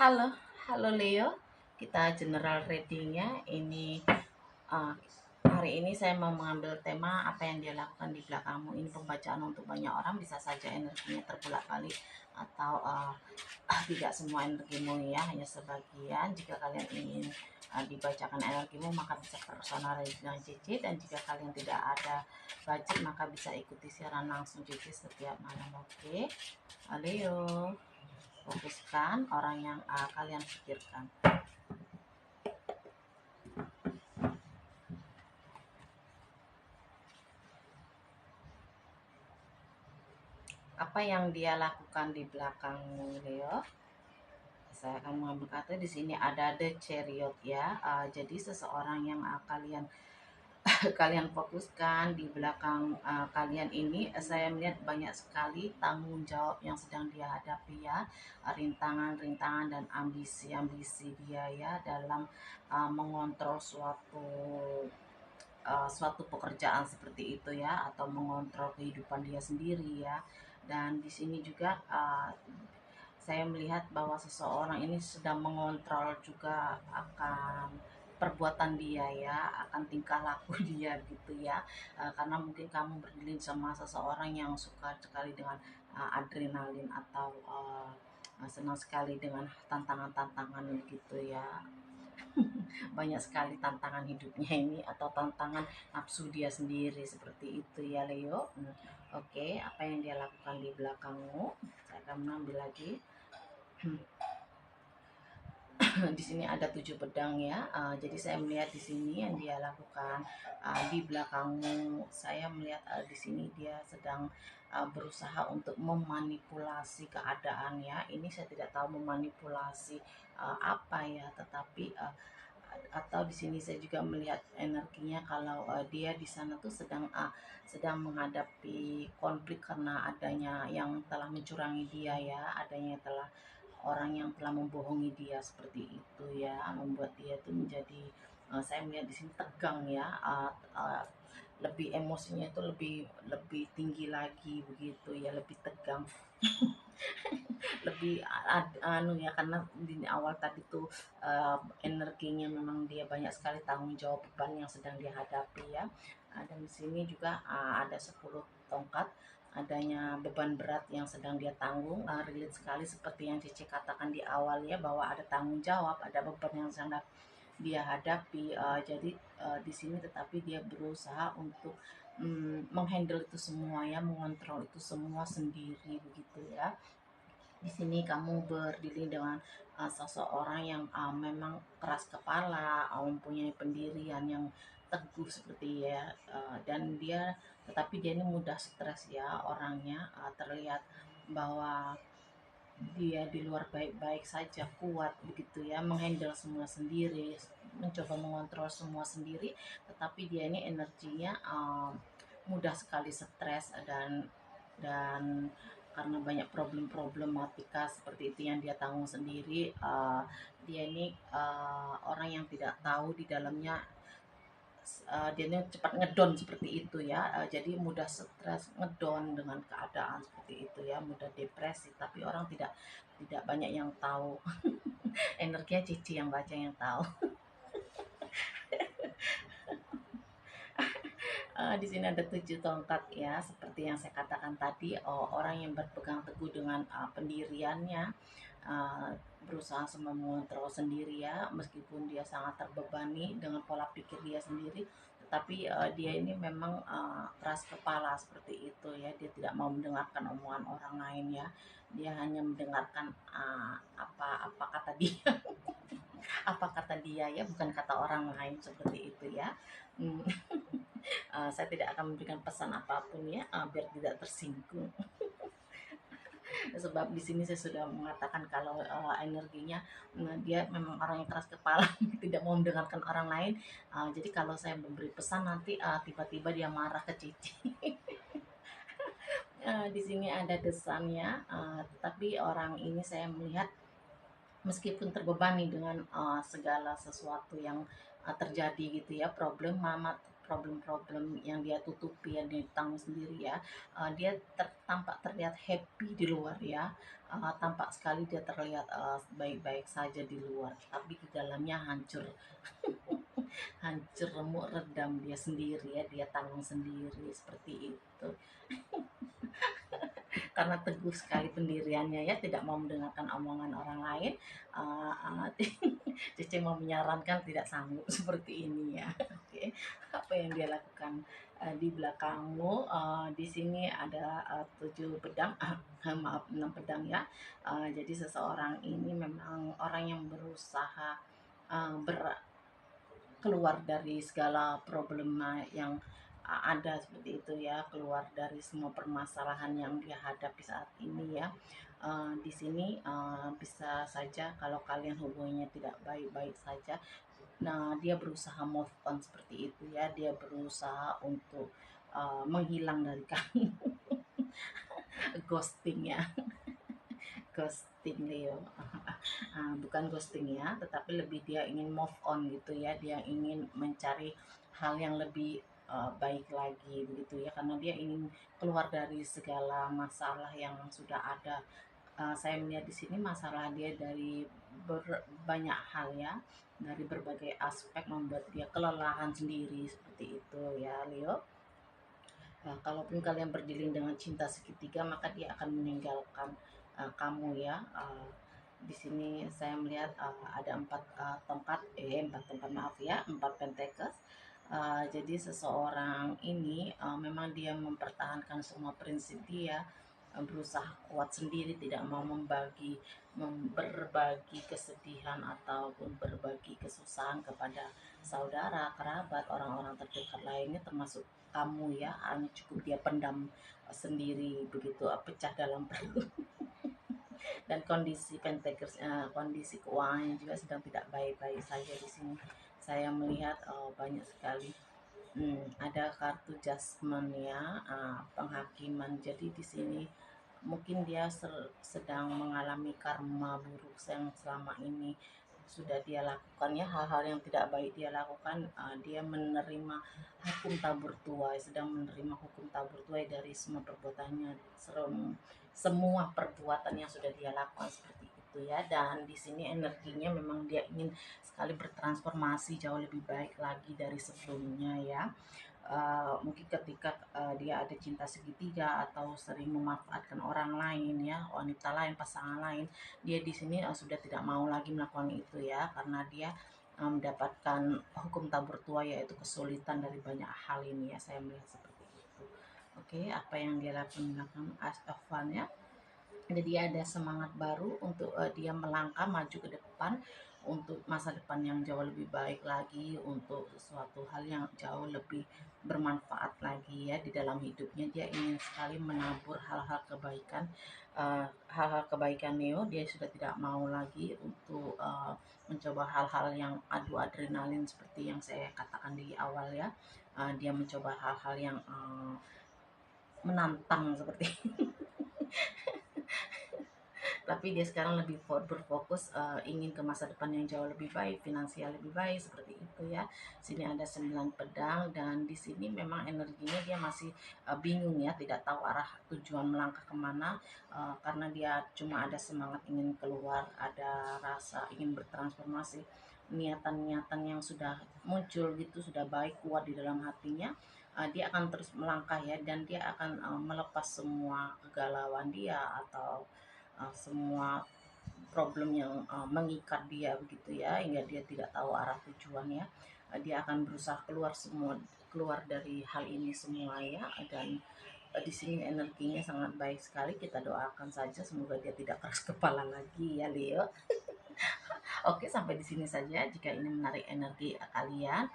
Halo, halo Leo. Kita general readingnya. Ini uh, hari ini saya mau mengambil tema apa yang dia lakukan di belakangmu. Ini pembacaan untuk banyak orang, bisa saja energinya terbolak-balik atau tidak semua energimu ya, hanya sebagian. Jika kalian ingin dibacakan energimu maka bisa personal reading dengan CC, dan jika kalian tidak ada budget maka bisa ikuti siaran langsung CC setiap malam. Oke, Leo, fokuskan orang yang kalian pikirkan. Apa yang dia lakukan di belakangmu, Leo? Saya akan mengambil kata di sini ada the chariot ya. Jadi seseorang yang kalian kalian fokuskan di belakang kalian ini, saya melihat banyak sekali tanggung jawab yang sedang dia hadapi ya, rintangan-rintangan dan ambisi-ambisi dia ya dalam mengontrol suatu pekerjaan seperti itu ya, atau mengontrol kehidupan dia sendiri ya. Dan di sini juga saya melihat bahwa seseorang ini sedang mengontrol juga akan perbuatan dia ya, akan tingkah laku dia gitu ya. Karena mungkin kamu berdiri sama seseorang yang suka sekali dengan adrenalin atau senang sekali dengan tantangan-tantangan gitu ya. Banyak sekali tantangan hidupnya ini, atau tantangan nafsu dia sendiri seperti itu ya Leo. Oke, apa yang dia lakukan di belakangmu? Saya akan mengambil lagi. Di sini ada 7 pedang ya. Jadi saya melihat di sini yang dia lakukan di belakangmu. Saya melihat di sini dia sedang berusaha untuk memanipulasi keadaan ya. Ini saya tidak tahu memanipulasi apa ya, tetapi atau di sini saya juga melihat energinya kalau dia di sana tuh sedang menghadapi konflik karena adanya yang telah mencurangi dia ya, adanya yang telah orang yang telah membohongi dia seperti itu ya, membuat dia tuh menjadi saya melihat di sini tegang ya, lebih emosinya itu lebih lebih tinggi lagi begitu ya, lebih tegang. Lebih anu ya, karena di awal tadi tuh energinya memang dia banyak sekali tanggung jawab beban yang sedang dihadapi ya. Dan di sini juga ada 10 tongkat, adanya beban berat yang sedang dia tanggung. Relate sekali seperti yang Cici katakan di awal ya, bahwa ada tanggung jawab, ada beban yang sedang dia hadapi. Jadi di sini tetapi dia berusaha untuk menghandle itu semua ya, mengontrol itu semua sendiri begitu ya. Di sini kamu berdiri dengan seseorang yang memang keras kepala, mempunyai pendirian yang teguh seperti ya, dan tetapi dia ini mudah stres ya orangnya, terlihat bahwa dia di luar baik-baik saja, kuat begitu ya, menghandle semua sendiri, mencoba mengontrol semua sendiri, tetapi dia ini energinya mudah sekali stres, dan karena banyak problematika seperti itu yang dia tanggung sendiri. Dia ini orang yang tidak tahu di dalamnya, dia ini cepat ngedon seperti itu ya. Jadi mudah stres, ngedon dengan keadaan seperti itu ya, mudah depresi, tapi orang tidak tidak banyak yang tahu. Energinya Cici yang baca, yang tahu. Di sini ada 7 tongkat ya, seperti yang saya katakan tadi, orang yang berpegang teguh dengan pendiriannya, berusaha semua mengontrol sendiri ya, meskipun dia sangat terbebani dengan pola pikir dia sendiri, tetapi dia ini memang keras kepala seperti itu ya, dia tidak mau mendengarkan omongan orang lain ya, dia hanya mendengarkan apa kata dia. Apa kata dia ya, bukan kata orang lain seperti itu ya. Saya tidak akan memberikan pesan apapun ya, biar tidak tersinggung. Sebab di sini saya sudah mengatakan kalau energinya dia memang orang yang keras kepala, tidak mau mendengarkan orang lain. Jadi kalau saya memberi pesan nanti tiba-tiba dia marah ke Cici. Di sini ada desannya, tetapi orang ini saya melihat meskipun terbebani dengan segala sesuatu yang terjadi gitu ya, problem mama, problem-problem yang dia tutupi ya di tanggung sendiri ya. Dia tampak terlihat happy di luar ya. Tampak sekali dia terlihat baik-baik saja di luar, tapi di dalamnya hancur, hancur remuk redam dia sendiri ya, dia tanggung sendiri seperti itu. Karena teguh sekali pendiriannya ya, tidak mau mendengarkan omongan orang lain. Cece mau menyarankan tidak sanggup seperti ini ya. Oke, apa yang dia lakukan di belakangmu? Di sini ada 7 pedang, maaf 6 pedang ya. Jadi seseorang ini memang orang yang berusaha keluar dari segala problema yang ada seperti itu ya, keluar dari semua permasalahan yang dia hadapi saat ini ya. Di sini bisa saja kalau kalian hubungannya tidak baik-baik saja, nah dia berusaha move on seperti itu ya, dia berusaha untuk menghilang dari kamu. Ghosting ya, ghosting Leo. Bukan ghosting ya, tetapi lebih dia ingin move on gitu ya, dia ingin mencari hal yang lebih baik lagi begitu ya, karena dia ingin keluar dari segala masalah yang sudah ada. Saya melihat di sini masalah dia dari banyak hal ya, dari berbagai aspek membuat dia kelelahan sendiri seperti itu ya Leo. Kalaupun kalian berdealing dengan cinta segitiga, maka dia akan meninggalkan kamu ya. Di sini saya melihat ada 4 tongkat, maaf ya, 4 pentekel. Jadi seseorang ini memang dia mempertahankan semua prinsip dia, berusaha kuat sendiri, tidak mau berbagi kesedihan ataupun berbagi kesusahan kepada saudara, kerabat, orang-orang terdekat lainnya, termasuk kamu ya. Hanya cukup dia pendam sendiri begitu, pecah dalam perut. Dan kondisi pentakers, kondisi keuangannya juga sedang tidak baik-baik saja di sini. Saya melihat banyak sekali ada kartu judgment ya, penghakiman. Jadi di sini mungkin dia sedang mengalami karma buruk yang selama ini sudah dia lakukan ya, hal-hal yang tidak baik dia lakukan. Dia menerima hukum tabur tuai, sedang menerima hukum tabur tuai dari semua perbuatannya, semua perbuatan yang sudah dia lakukan seperti itu ya. Dan di sini energinya memang dia ingin sekali bertransformasi jauh lebih baik lagi dari sebelumnya ya. Mungkin ketika dia ada cinta segitiga atau sering memanfaatkan orang lain ya, wanita lain, pasangan lain, dia di sini sudah tidak mau lagi melakukan itu ya, karena dia mendapatkan hukum tabur tua, yaitu kesulitan dari banyak hal ini ya. Saya melihat seperti itu. Oke, apa yang dia lakukan as of fun ya. Jadi ada semangat baru untuk dia melangkah maju ke depan, untuk masa depan yang jauh lebih baik lagi, untuk sesuatu hal yang jauh lebih bermanfaat lagi ya di dalam hidupnya. Dia ingin sekali menabur hal-hal kebaikan, hal-hal kebaikan Neo. Dia sudah tidak mau lagi untuk mencoba hal-hal yang adu adrenalin seperti yang saya katakan di awal ya. Dia mencoba hal-hal yang menantang seperti tapi dia sekarang lebih berfokus ingin ke masa depan yang jauh lebih baik, finansial lebih baik seperti itu ya. Sini ada 9 pedang, dan di sini memang energinya dia masih bingung ya, tidak tahu arah tujuan melangkah kemana, karena dia cuma ada semangat ingin keluar, ada rasa ingin bertransformasi, niatan-niatan yang sudah muncul gitu, sudah baik kuat di dalam hatinya. Dia akan terus melangkah ya, dan dia akan melepas semua kegalauan dia atau semua problem yang mengikat dia begitu ya, hingga dia tidak tahu arah tujuannya. Dia akan berusaha keluar dari hal ini semua ya. Dan di sini energinya sangat baik sekali. Kita doakan saja semoga dia tidak keras kepala lagi ya Leo. Oke, sampai di sini saja. Jika ini menarik energi kalian,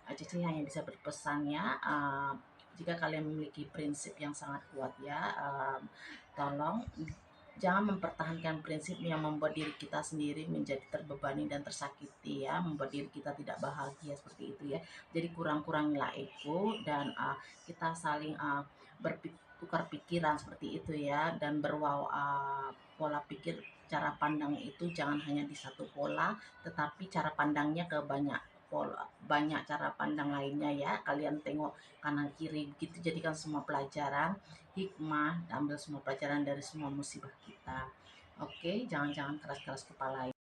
Cici hanya bisa berpesan ya, jika kalian memiliki prinsip yang sangat kuat ya, tolong jangan mempertahankan prinsip yang membuat diri kita sendiri menjadi terbebani dan tersakiti ya, membuat diri kita tidak bahagia seperti itu ya. Jadi kurang-kurangilah ego, dan kita saling bertukar pikiran seperti itu ya, dan pola pikir, cara pandang itu jangan hanya di satu pola, tetapi cara pandangnya ke banyak banyak cara pandang lainnya ya. Kalian tengok kanan kiri begitu, jadikan semua pelajaran hikmah, ambil semua pelajaran dari semua musibah kita. Oke, jangan keras-keras kepala.